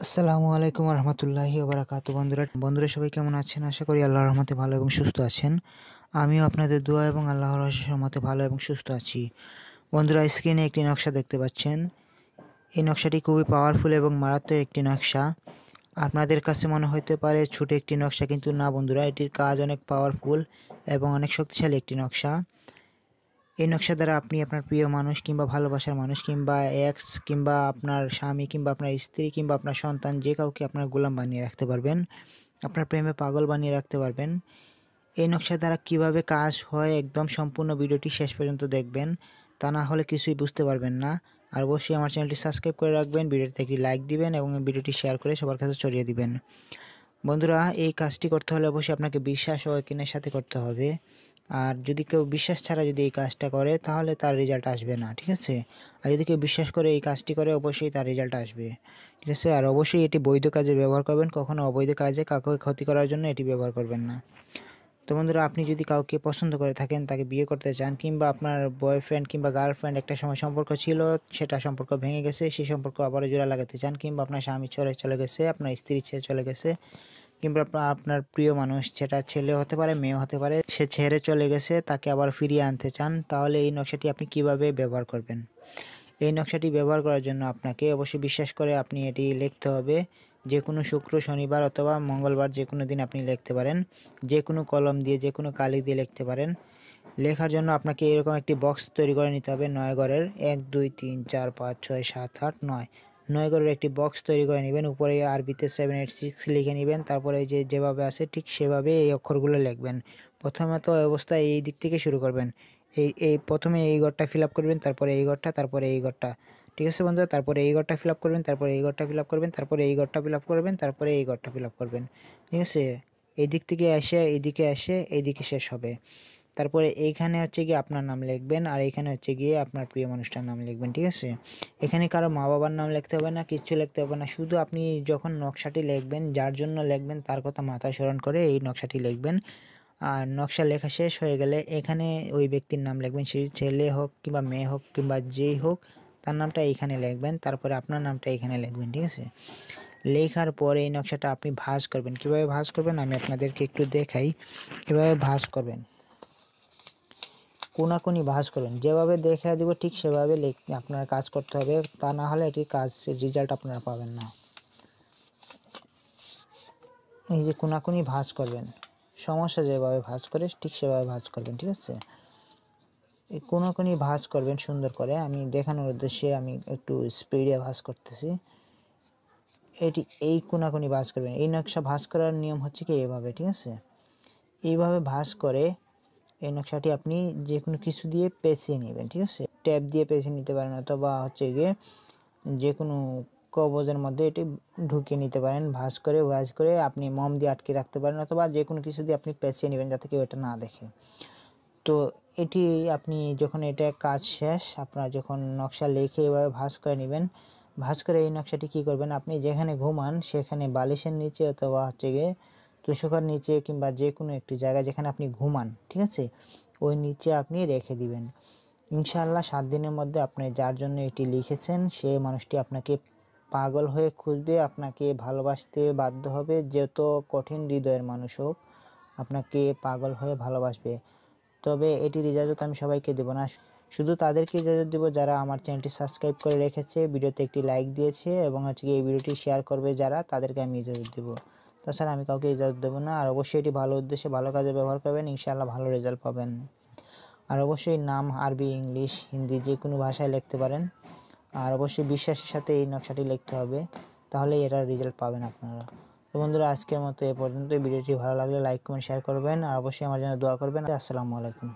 আসসালামু আলাইকুম রহমতুল্লাহি ওবারাকাতু। বন্ধুরা সবাই কেমন আছেন? আশা করি আল্লাহর রহমতে ভালো এবং সুস্থ আছেন। আমিও আপনাদের দোয়া এবং আল্লাহর অশেষ রহমতে ভালো এবং সুস্থ আছি। বন্ধুরা, স্ক্রিনে একটি নকশা দেখতে পাচ্ছেন। এই নকশাটি খুবই পাওয়ারফুল এবং মারাত্মক একটি নকশা। আপনাদের কাছে মনে হতে পারে ছোট একটি নকশা, কিন্তু না বন্ধুরা, এটির কাজ অনেক পাওয়ারফুল এবং অনেক শক্তিশালী একটি নকশা। এই নকশা দ্বারা আপনি আপনার প্রিয় মানুষ কিংবা ভালোবাসার মানুষ কিংবা এক্স কিংবা আপনার স্বামী কিংবা আপনার স্ত্রী কিংবা আপনার সন্তান, যে কাউকে আপনার গোলাম বানিয়ে রাখতে পারবেন, আপনার প্রেমে পাগল বানিয়ে রাখতে পারবেন। এই নকশা দ্বারা কিভাবে কাজ হয় একদম সম্পূর্ণ ভিডিওটি শেষ পর্যন্ত দেখবেন, তা না হলে কিছুই বুঝতে পারবেন না। আর অবশ্যই আমার চ্যানেলটি সাবস্ক্রাইব করে রাখবেন, ভিডিওতে একটি লাইক দিবেন এবং ভিডিওটি শেয়ার করে সবার কাছে ছড়িয়ে দিবেন। বন্ধুরা, এই কাজটি করতে হলে অবশ্যই আপনাকে বিশ্বাস ও ইকিনের সাথে করতে হবে। আর যদি কেউ বিশ্বাস ছাড়া যদি এই কাজটা করে, তাহলে তার রেজাল্ট আসবে না, ঠিক আছে? আর যদি কেউ বিশ্বাস করে এই কাজটি করে, অবশ্যই তার রেজাল্ট আসবে, ঠিক আছে? আর অবশ্যই এটি বৈধ কাজে ব্যবহার করবেন, কখনো অবৈধ কাজে কাউকে ক্ষতি করার জন্য এটি ব্যবহার করবেন না। তো বন্ধুরা, আপনি যদি কাউকে পছন্দ করে থাকেন, তাকে বিয়ে করতে চান, কিংবা আপনার বয়ফ্রেন্ড কিংবা গার্লফ্রেন্ড একটা সময় সম্পর্ক ছিল, সেটা সম্পর্ক ভেঙে গেছে, সেই সম্পর্ক আবারও জোড়া লাগাতে চান, কিংবা আপনার স্বামী ছেড়ে চলে গেছে, আপনার স্ত্রী ছেড়ে চলে গেছে, কিংবা আপনার প্রিয় মানুষ, সেটা ছেলে হতে পারে মেয়ে হতে পারে, সে ছেড়ে চলে গেছে, তাকে আবার ফিরিয়ে আনতে চান, তাহলে এই নকশাটি আপনি কিভাবে ব্যবহার করবেন? এই নকশাটি ব্যবহার করার জন্য আপনাকে অবশ্যই বিশ্বাস করে আপনি এটি লিখতে হবে। যে কোনো শুক্র, শনিবার অথবা মঙ্গলবার, যে কোনো দিন আপনি লিখতে পারেন। যে কোনো কলম দিয়ে, যে কোনো কালি দিয়ে লিখতে পারেন। লেখার জন্য আপনাকে এরকম একটি বক্স তৈরি করে নিতে হবে 9 ঘরের। 1 2 3 4 5 6 7 8 9 9 ঘরের একটি বক্স তৈরি করে নেবেন। উপরে আরবিতে 786 লিখে নেবেন। তারপরে যেভাবে আছে ঠিক সেভাবে এই অক্ষরগুলো লিখবেন। প্রথমত অবস্থায় এই দিক থেকে শুরু করবেন। প্রথমে এই ঘরটা ফিল আপ করবেন, তারপরে এই ঘরটা, তারপরে এই ঘরটা, ঠিক আছে বন্ধুরা? তারপরে এই ঘরটা ফিল আপ করবেন, তারপরে এই ঘরটা ফিল আপ করবেন, তারপরে এই ঘরটা ফিল আপ করবেন, তারপরে এই ঘরটা ফিল আপ করবেন, ঠিক আছে? এই দিক থেকে এসে এইদিকে এসে এইদিকে শেষ হবে। তারপরে এইখানে হচ্ছে গিয়ে আপনার নাম লিখবেন, আর এইখানে হচ্ছে গিয়ে আপনার প্রিয় মানুষটার নাম লিখবেন, ঠিক আছে? এখানে কারো মা বাবার নাম লিখতে হবে না, কিচ্ছু লিখতে হবে না। শুধু আপনি যখন নকশাটি লিখবেন, যার জন্য লিখবেন তার কথা মাথায় স্মরণ করে এই নকশাটি লিখবেন। আর নকশা লেখা শেষ হয়ে গেলে এখানে ওই ব্যক্তির নাম লিখবেন, সে ছেলে হোক কিংবা মেয়ে হোক কিংবা যেই হোক, তার নামটা এইখানে লিখবেন। তারপরে আপনার নামটা এখানে লিখবেন, ঠিক আছে? লেখার পরে এই নকশাটা আপনি ভাঁজ করবেন। কীভাবে ভাঁজ করবেন আমি আপনাদেরকে একটু দেখাই। এভাবে ভাঁজ করবেন, কোনাকুনি ভাঁজ করবেন। যেভাবে দেখা দিব ঠিক সেভাবে আপনার কাজ করতে হবে, তা না হলে এটির রেজাল্ট আপনারা পাবেন না। এই যে কোনাকুনি ভাঁজ করবেন, সমস্যা যেভাবে ভাঁজ করে ঠিক সেভাবে ভাঁজ করবেন, ঠিক আছে? এই কোনাকুনি ভাঁজ করবেন সুন্দর করে। আমি দেখানোর উদ্দেশ্যে আমি একটু স্পিডে ভাঁজ করতেছি। এই কোনাকুনি ভাঁজ করবেন। এই নকশা ভাঁজ করার নিয়ম হচ্ছে কি এভাবে, ঠিক আছে? এইভাবে ভাঁজ করে এই নকশাটি আপনি যে কোনো কিছু দিয়ে পেঁচিয়ে নেবেন, ঠিক আছে? ট্যাপ দিয়ে পেঁচিয়ে নিতে পারেন, অথবা হচ্ছে গিয়ে যে কোনো কবজের মধ্যে এটি ঢুকিয়ে নিতে পারেন। ভাঁজ করে আপনি মোম দিয়ে আটকে রাখতে পারেন, অথবা যে কোনো কিছু দিয়ে আপনি পেঁচিয়ে নেবেন যাতে কেউ এটা না দেখে। তো এটি আপনি যখন এটা কাজ শেষ, আপনার যখন নকশা লিখে এভাবে ভাঁজ করে নেবেন, ভাঁজ করে এই নকশাটি কী করবেন, আপনি যেখানে ঘুমান সেখানে বালিশের নিচে অথবা হচ্ছে গিয়ে তোশকের নিচে কিংবা যে কোনো একটি জায়গায় যেখানে আপনি ঘুমান, ঠিক আছে, ওই নিচে আপনি রেখে দিবেন। ইনশাআল্লাহ 7 দিনের মধ্যে আপনি যার জন্য এটি লিখেছেন সেই মানুষটি আপনাকে পাগল হয়ে খুঁজবে, আপনাকে ভালোবাসতে বাধ্য হবে। যত কঠিন হৃদয়ের মানুষ হোক, আপনাকে পাগল হয়ে ভালোবাসবে। তবে এটির ইজাজত আমি সবাইকে দেব না, শুধু তাদেরকে ইজাজত দেব যারা আমার চ্যানেলটি সাবস্ক্রাইব করে রেখেছে, ভিডিওতে একটি লাইক দিয়েছে এবং হচ্ছে এই ভিডিওটি শেয়ার করবে যারা, তাদেরকে আমি ইজাজত দেব। তাছাড়া আমি কাউকে ইজাজত দেবো না। আর অবশ্যই এটি ভালো উদ্দেশ্যে ভালো কাজে ব্যবহার করবেন, ইনশাআল্লাহ ভালো রেজাল্ট পাবেন। আর অবশ্যই নাম আরবি, ইংলিশ, হিন্দি যে কোনো ভাষায় লিখতে পারেন। আর অবশ্যই বিশ্বাসের সাথে এই নকশাটি লিখতে হবে, তাহলেই এটার রেজাল্ট পাবেন আপনারা। তো বন্ধুরা, আজকের মতো এ পর্যন্ত। ভিডিওটি ভালো লাগলে লাইক কমেন্ট শেয়ার করবেন, আর অবশ্যই আমার জন্য দোয়া করবেন। আসসালামু আলাইকুম।